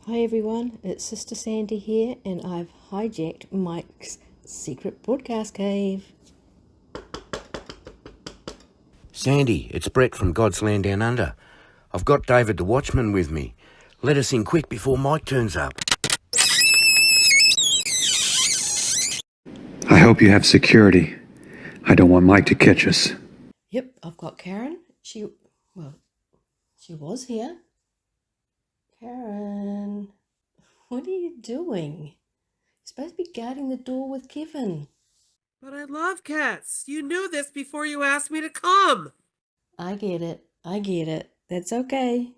Hi everyone, it's Sister Sandy here, and I've hijacked Mike's secret broadcast cave. Sandy, it's Brett from God's Land Down Under. I've got David the Watchman with me. Let us in quick before Mike turns up. I hope you have security. I don't want Mike to catch us. Yep, I've got Karen. She was here. Karen, what are you doing? You're supposed to be guarding the door with Kevin. But I love cats. You knew this before you asked me to come. I get it. That's okay.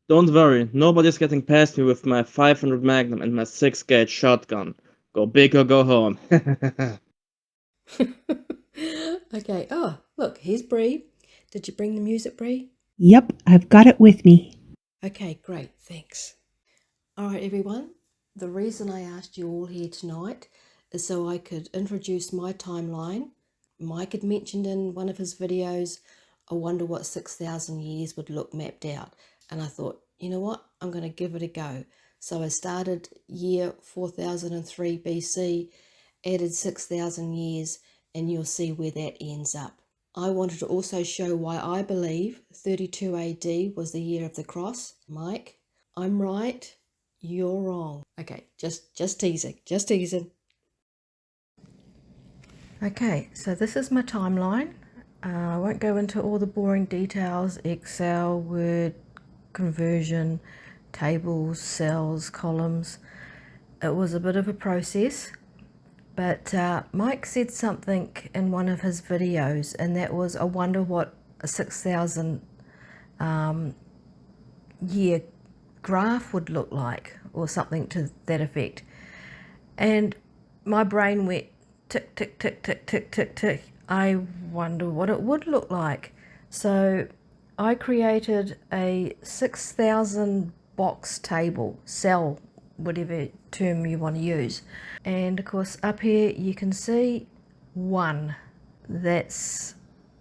Don't worry, nobody's getting past me with my 500 Magnum and my 6-gauge shotgun. Go big or go home. Okay, oh, look, here's Bree. Did you bring the music, Bree? Yep, I've got it with me. Okay, great, thanks. All right, everyone. The reason I asked you all here tonight is so I could introduce my timeline. Mike had mentioned in one of his videos, I wonder what 6,000 years would look mapped out. And I thought, you know what, I'm going to give it a go. So I started year 4003 BC, added 6,000 years, and you'll see where that ends up. I wanted to also show why I believe 32 AD was the year of the cross. Mike, I'm right, you're wrong. Okay, just teasing. Okay, so this is my timeline. I won't go into all the boring details, Excel, Word, conversion, tables, cells, columns. It was a bit of a process, but Mike said something in one of his videos, and that was, I wonder what a 6,000 year graph would look like, or something to that effect. And my brain went tick, tick, tick, tick, tick, tick, tick. I wonder what it would look like. So I created a 6,000 box table, cell, whatever term you want to use. And of course up here you can see 1, that's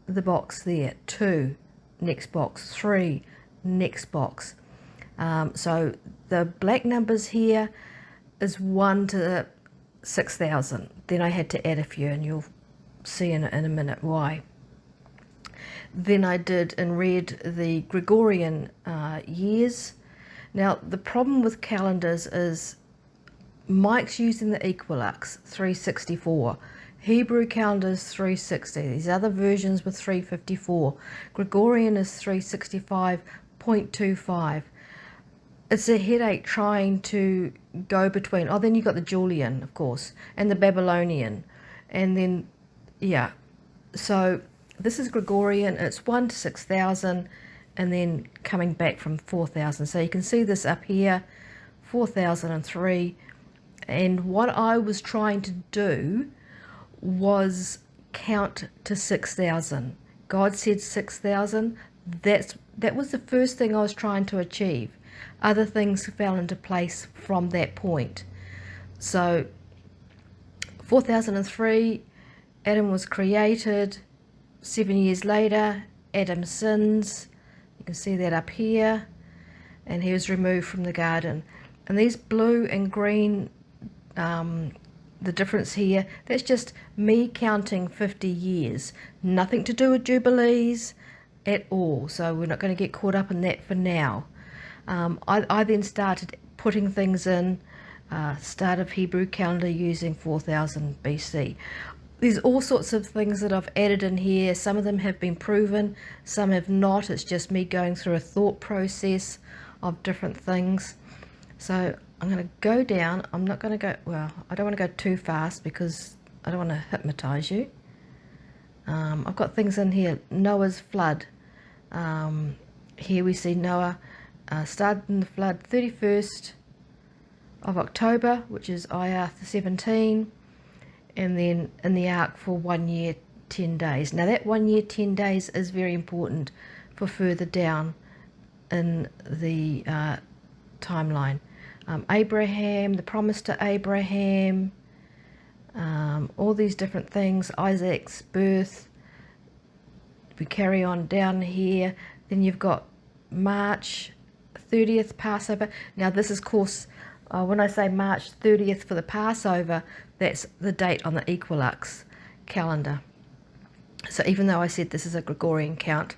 the box there, 2, next box, 3, next box. So the black numbers here is 1 to 6,000. Then I had to add a few, and you'll see in a minute why. Then I did in red the Gregorian years. Now the problem with calendars is Mike's using the equinox 364. Hebrew calendar is 360. These other versions were 354. Gregorian is 365.25. It's a headache trying to go between. Oh, then you got the Julian, of course, and the Babylonian, and then yeah. So this is Gregorian. It's 1 to 6,000, and then coming back from 4,000. So you can see this up here, 4,003. And what I was trying to do was count to 6,000. God said 6,000. That was the first thing I was trying to achieve. Other things fell into place from that point. So 4003, Adam was created. 7 years later, Adam sins. You can see that up here. And he was removed from the garden. And these blue and green, the difference here, that's just me counting 50 years. Nothing to do with Jubilees at all. So we're not going to get caught up in that for now. I then started putting things in, start of Hebrew calendar using 4000 BC. There's all sorts of things that I've added in here. Some of them have been proven, some have not. It's just me going through a thought process of different things. So I'm going to go down. I'm not going to go, well, I don't want to go too fast because I don't want to hypnotize you. I've got things in here. Noah's flood. Here we see Noah started in the flood 31st of October, which is IR 17, and then in the ark for 1 year 10 days. Now that 1 year 10 days is very important for further down in the timeline. Abraham, the promise to Abraham, all these different things, Isaac's birth. We carry on down here. Then you've got March 30th Passover. Now this is, of course, when I say March 30th for the Passover, that's the date on the equinox calendar. So even though I said this is a Gregorian count,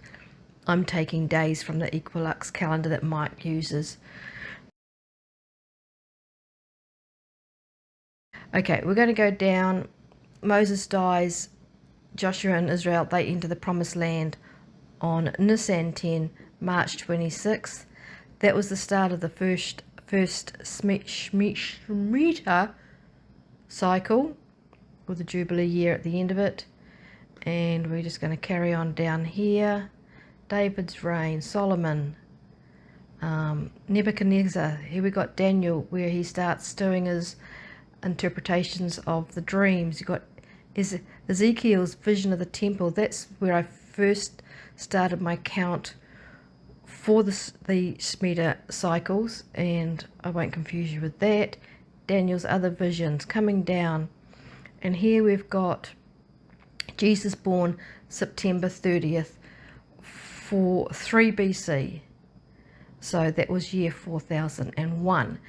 I'm taking days from the equinox calendar that Mike uses. Okay, we're going to go down. Moses dies. Joshua and Israel, they enter the promised land on Nisan 10, March 26th. That was the start of the first Shemitah cycle, with the Jubilee year at the end of it. And we're just going to carry on down here. David's reign, Solomon, Nebuchadnezzar. Here we got Daniel, where he starts doing his interpretations of the dreams. You got Ezekiel's vision of the temple. That's where I first started my count for the Shemitah cycles, and I won't confuse you with that. Daniel's other visions coming down, and here we've got Jesus born September 30th for 3 BC. So that was year 4001,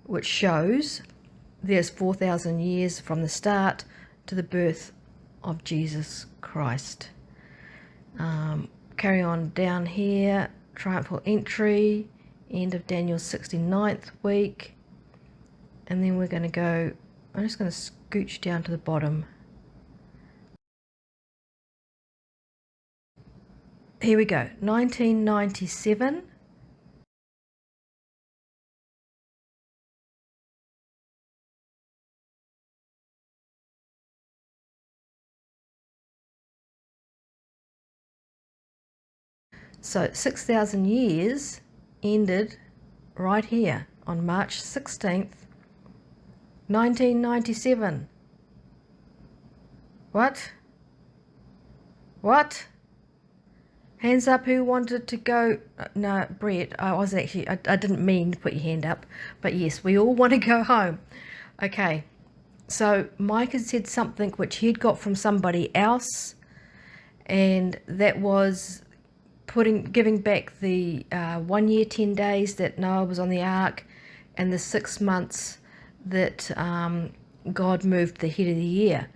which shows there's 4,000 years from the start to the birth of Jesus Christ. Carry on down here, triumphal entry, end of Daniel's 69th week. And then we're going to go, I'm just going to scooch down to the bottom. Here we go, 1997. So 6,000 years ended right here on March 16th, 1997. What? What? Hands up who wanted to go. No, Brett, I didn't mean to put your hand up, but yes, we all want to go home. Okay, so Mike had said something which he'd got from somebody else, and that was giving back the 1 year 10 days that Noah was on the ark, and the 6 months that God moved the head of the year.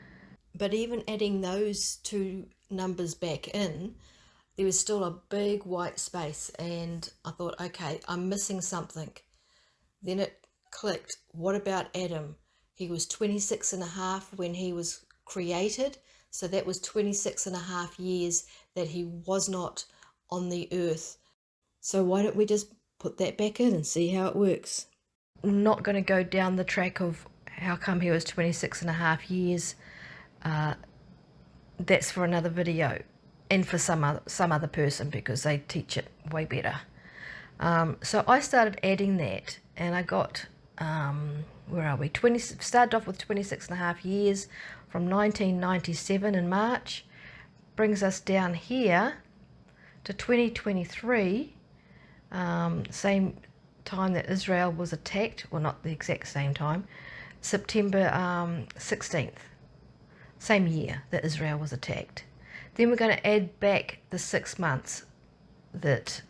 But even adding those two numbers back in, there was still a big white space, and I thought, okay, I'm missing something. Then it clicked. What about Adam? He was 26 and a half when he was created, so that was 26 and a half years that he was not on the earth. So why don't we just put that back in and see how it works? I'm not going to go down the track of how come he was 26 and a half years. That's for another video, and for some other person, because they teach it way better. So I started adding that, and I got, where are we? Started off with 26 and a half years from 1997 in March, brings us down here to 2023, same time that Israel was attacked, well, not the exact same time, September 16th, same year that Israel was attacked. Then we're going to add back the 6 months that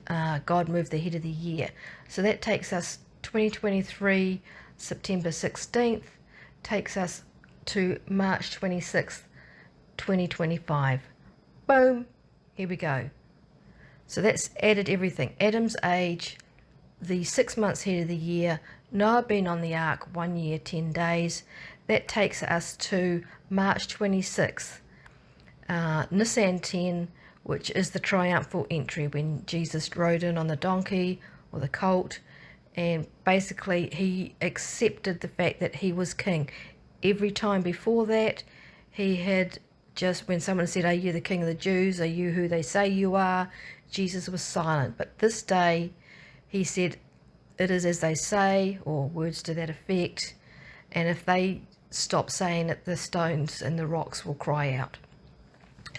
God moved the head of the year. So that takes us 2023, September 16th, takes us to March 26th, 2025. Boom, here we go. So that's added everything. Adam's age, the 6 months head of the year, Noah being on the ark 1 year, 10 days. That takes us to March 26th. Nisan 10, which is the triumphal entry, when Jesus rode in on the donkey or the colt, and basically he accepted the fact that he was king. Every time before that, he had just, when someone said, "Are you the king of the Jews? Are you who they say you are?" Jesus was silent. But this day he said, "It is as they say," or words to that effect, and if they stop saying it, the stones and the rocks will cry out.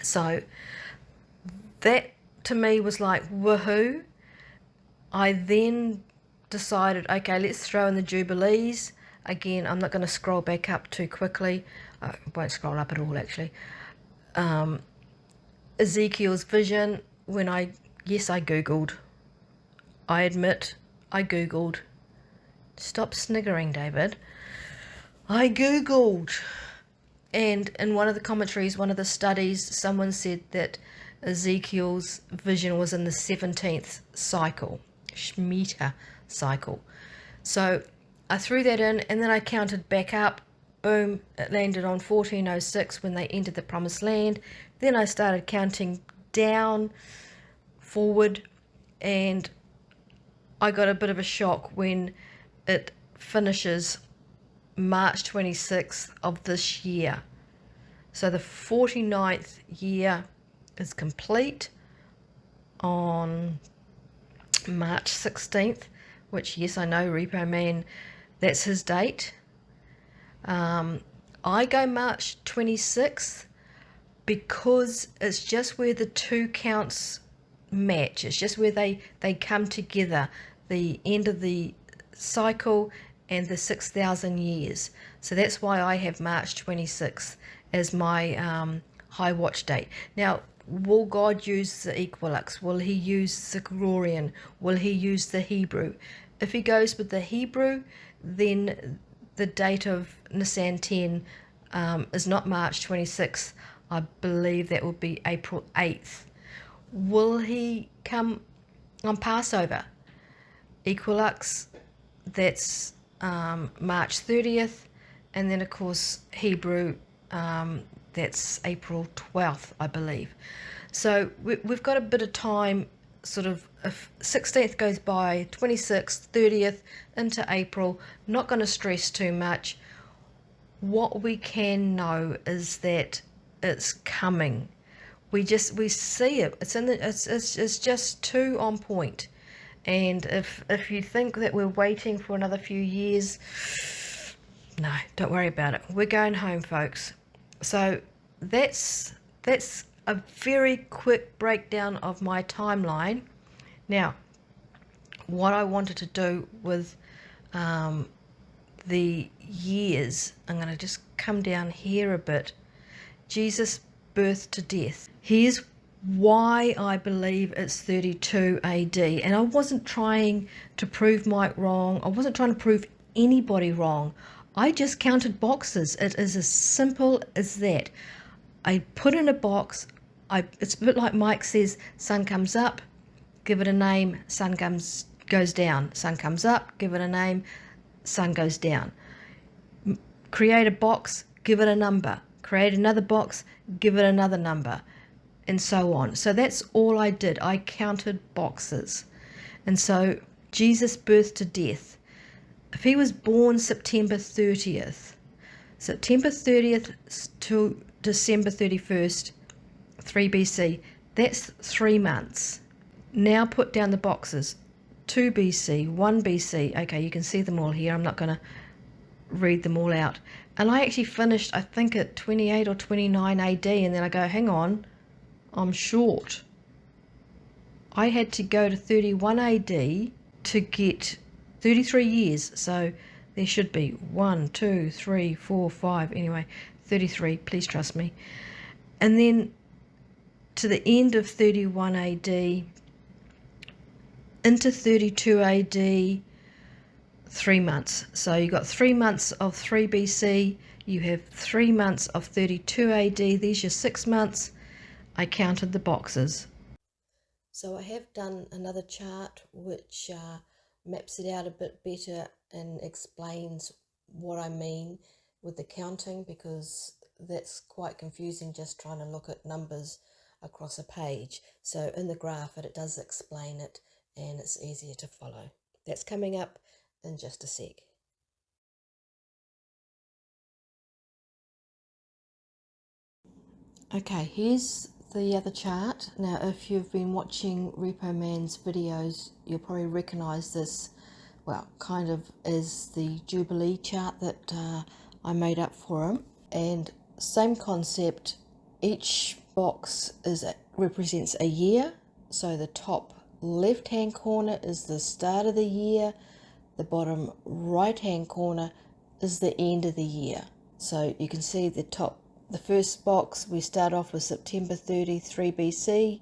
So that to me was like, woohoo. I then decided, okay, let's throw in the Jubilees. Again, I'm not going to scroll back up too quickly. I won't scroll up at all, actually. Ezekiel's vision, yes, I Googled. I admit I googled. Stop sniggering, David. I googled, and in one of the commentaries, one of the studies, someone said that Ezekiel's vision was in the 17th cycle, Shemitah cycle. So I threw that in, and then I counted back up. Boom, it landed on 1406 when they entered the promised land. Then I started counting down, forward, and I got a bit of a shock when it finishes March 26th of this year. So the 49th year is complete on March 16th, which, yes, I know, Repo Man, that's his date. I go March 26th because it's just where the two counts match. It's just where they come together, the end of the cycle and the 6,000 years. So that's why I have March 26th as my high watch date. Now, will God use the equinox? Will he use the Gregorian? Will he use the Hebrew? If he goes with the Hebrew, then the date of Nisan 10 is not March 26th. I believe that will be April 8th. Will he come on Passover? Equinox, that's March 30th. And then, of course, Hebrew, that's April 12th, I believe. So we've got a bit of time, sort of, if 16th goes by, 26th, 30th, into April. Not going to stress too much. What we can know is that it's coming. We see it. It's just too on point. And if you think that we're waiting for another few years, no, don't worry about it. We're going home, folks. So that's a very quick breakdown of my timeline. Now, what I wanted to do with the years, I'm going to just come down here a bit. Jesus' birth to death. Here's why I believe it's 32 AD. And I wasn't trying to prove Mike wrong. I wasn't trying to prove anybody wrong. I just counted boxes. It is as simple as that. I put in a box. It's a bit like Mike says, sun comes up, give it a name, sun goes down. Sun comes up, give it a name, sun goes down. Create a box, give it a number. Create another box, give it another number, and so on. So that's all I did. I counted boxes. And so Jesus' birth to death. If he was born September 30th to December 31st, 3 BC, that's 3 months. Now put down the boxes. 2 BC, 1 BC. Okay, you can see them all here. I'm not going to read them all out. And I actually finished, I think, at 28 or 29 AD, and then I go, hang on, I'm short. I had to go to 31 AD to get 33 years. So there should be 1, 2, 3, 4, 5, anyway, 33, please trust me. And then to the end of 31 AD, into 32 AD, 3 months. So you got 3 months of 3 BC, you have 3 months of 32 AD, these are 6 months. I counted the boxes. So I have done another chart which maps it out a bit better and explains what I mean with the counting, because that's quite confusing just trying to look at numbers across a page. So in the graph it does explain it and it's easier to follow. That's coming up in just a sec. Okay, here's the other chart. Now, if you've been watching Repo Man's videos, you'll probably recognize this, well, kind of as the Jubilee chart that I made up for him. And same concept, each box represents a year. So the top left-hand corner is the start of the year. The bottom right-hand corner is the end of the year. So you can see the first box, we start off with September 30, 3 BC.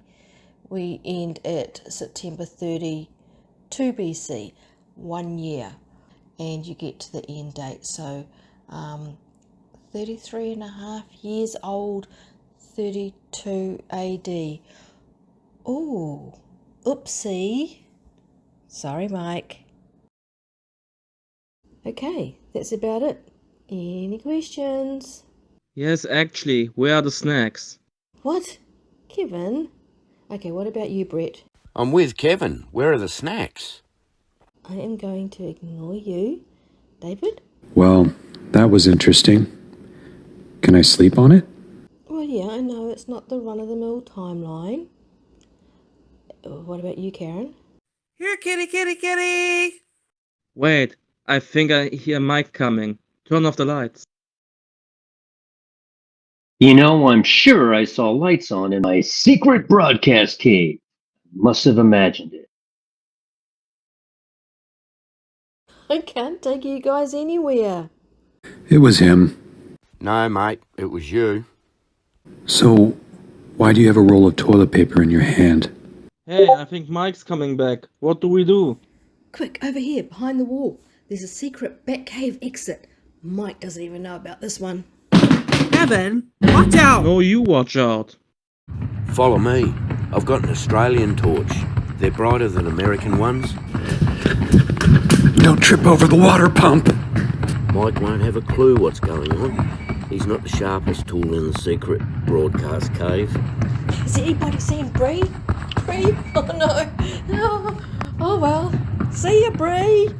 We end at September 30, 2 BC. 1 year, and you get to the end date. So 33 and a half years old, 32 AD. Oh, oopsie. Sorry, Mike. Okay, that's about it. Any questions? Yes, actually, where are the snacks? What? Kevin? Okay, what about you, Brett? I'm with Kevin. Where are the snacks? I am going to ignore you. David? Well, that was interesting. Can I sleep on it? Well, yeah, I know it's not the run-of-the-mill timeline. What about you, Karen? Here, kitty, kitty, kitty. Wait, I think I hear Mike coming. Turn off the lights. You know, I'm sure I saw lights on in my secret broadcast cave. Must have imagined it. I can't take you guys anywhere. It was him. No, mate, it was you. So, why do you have a roll of toilet paper in your hand? Hey, I think Mike's coming back. What do we do? Quick, over here, behind the wall. There's a secret back cave exit. Mike doesn't even know about this one. Kevin, watch out. No, you watch out. Follow me. I've got an Australian torch. They're brighter than American ones. Don't trip over the water pump. Mike won't have a clue what's going on. He's not the sharpest tool in the secret broadcast cave. Is anybody seeing Bree? Bree? Oh no. Oh well. See ya, Bree.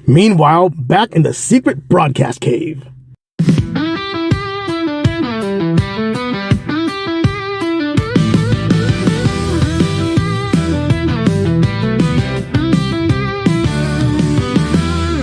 Meanwhile, back in the secret broadcast cave.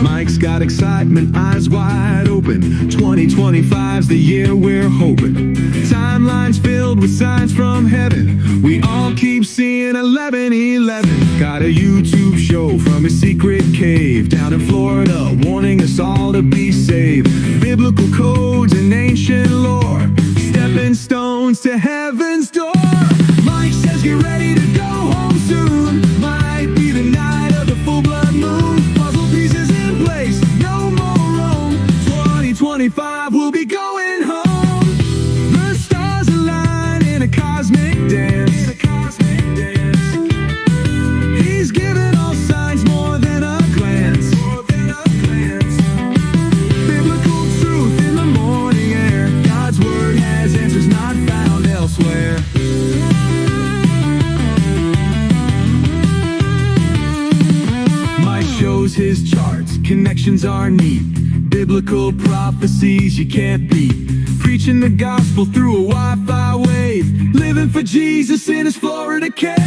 Mike's got excitement, eyes wide open. 2025's the year we're hoping. Timelines filled with signs from heaven. We all keep seeing 11:11. Got a YouTube show from a secret cave down in Florida, warning us all to be safe. Biblical codes and ancient lore, stepping stones to heaven's door. Mike says get ready to go home soon. Might be the night of the full blood moon. Puzzle pieces in place, no more room. 2025 we'll be going home. The stars align in a cosmic dance. He's given all signs more than a glance. Biblical truth in the morning air. God's word has answers not found elsewhere. Mike shows his charts, connections are neat. Biblical prophecies you can't beat. Preaching the gospel through a Wi-Fi wave. Living for Jesus in his Florida cave.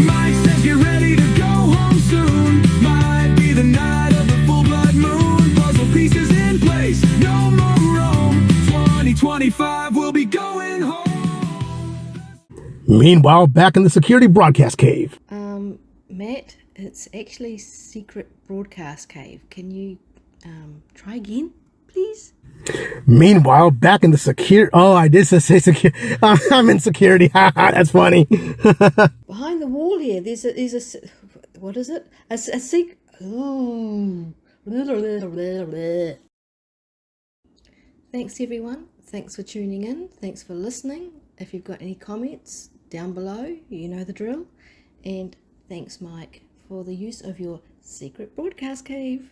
Mike says get ready to go home soon. Might be the night of the full blood moon. Puzzle pieces in place, no more room. 2025 we'll be going home. Meanwhile, back in the security broadcast cave. Matt, it's actually secret broadcast cave. Can you try again, please? Meanwhile, back in the security. Oh, I did say security. I'm in security. That's funny. Behind the wall here, there's a what is it? A secret. Thanks everyone. Thanks for tuning in. Thanks for listening. If you've got any comments down below, you know the drill. And thanks, Mike, for the use of your secret broadcast cave.